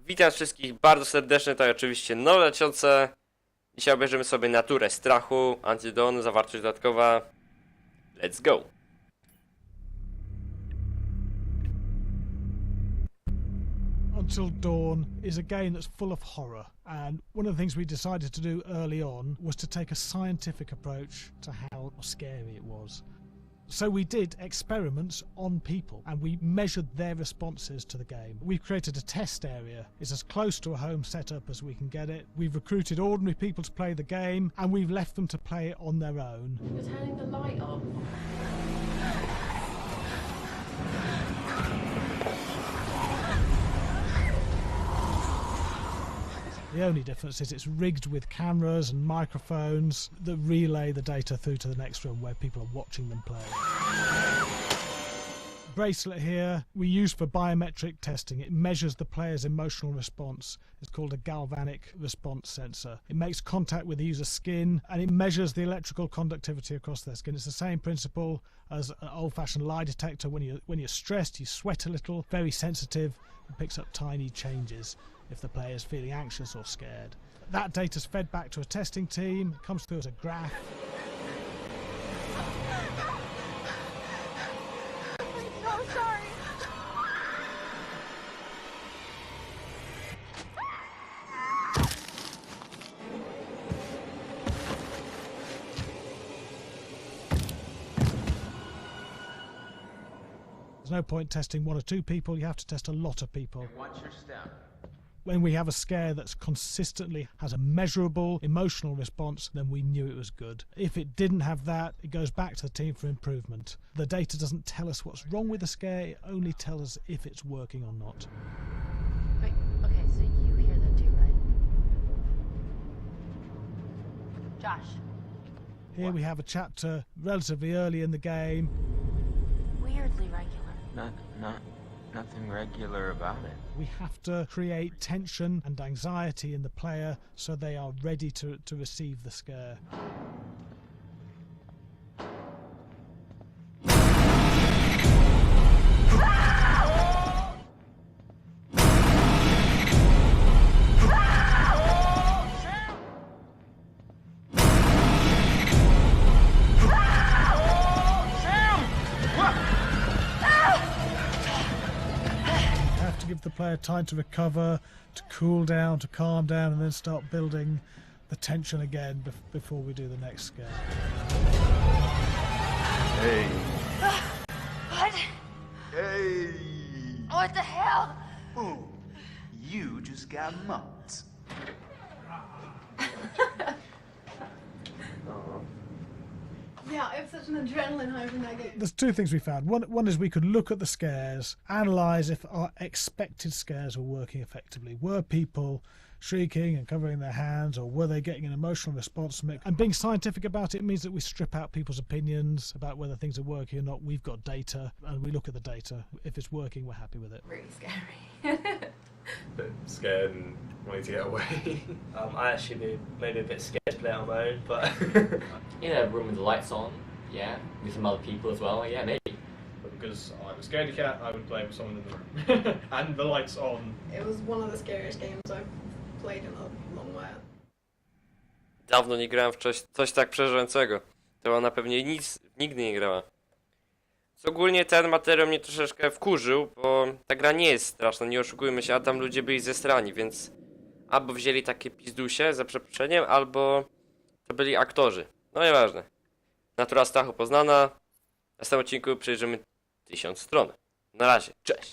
Witam wszystkich bardzo serdecznie, to oczywiście nowe leciące. Dzisiaj obejrzymy sobie Naturę Strachu, Until Dawn, zawartość dodatkowa. Let's go! Until Dawn is a game that's full of horror, and one of the things we decided to do early on was to take a scientific approach to how scary it was. So we did experiments on people and we measured their responses to the game. We've created a test area. It's as close to a home setup as we can get it. We've recruited ordinary people to play the game and we've left them to play it on their own. You're turning the light on. The only difference is it's rigged with cameras and microphones that relay the data through to the next room where people are watching them play. Bracelet here we use for biometric testing. It measures the player's emotional response. It's called a galvanic response sensor. It makes contact with the user's skin and it measures the electrical conductivity across their skin. It's the same principle as an old-fashioned lie detector. When you're stressed, you sweat a little. Very sensitive. It picks up tiny changes if the player is feeling anxious or scared. That data is fed back to a testing team. It comes through as a graph. I'm so sorry. There's no point testing one or two people, you have to test a lot of people. What's your step? When we have a scare that's consistently has a measurable emotional response, then we knew it was good. If it didn't have that, it goes back to the team for improvement. The data doesn't tell us what's wrong with the scare, it only tells us if it's working or not. Wait, okay, so you hear that too, right? Josh. Here we have a chapter relatively early in the game. Weirdly regular. Nothing regular about it. We have to create tension and anxiety in the player so they are ready to receive the scare. Give the player time to recover, to cool down, to calm down, and then start building the tension again before we do the next scare. Hey. What? Hey. What the hell? Ooh, you just got mugged. Yeah, I have such an adrenaline high from that game. There's two things we found. One is we could look at the scares, analyse if our expected scares were working effectively. Were people shrieking and covering their hands, or were they getting an emotional response from it? And being scientific about it means that we strip out people's opinions about whether things are working or not. We've got data, and we look at the data. If it's working, we're happy with it. Really scary. Bit scared and wanting to get away. I actually be maybe a bit scared to play on my own, but In a room with the lights on, yeah, with some other people as well, yeah, maybe. But because I'm a scaredy cat, I would play with someone in the room. And the lights on. It was one of the scariest games I've played in a long while. Dawno nie grałem w coś tak przerażającego. To ona pewnie nigdy nie grała. Co ogólnie ten materiał mnie troszeczkę wkurzył, bo ta gra nie jest straszna, nie oszukujmy się, a tam ludzie byli zestrani, więc albo wzięli takie pizdusie, za przeproszeniem, albo to byli aktorzy. No nieważne. Natura Strachu poznana. W następnym odcinku przejrzymy 1000 stron. Na razie, cześć!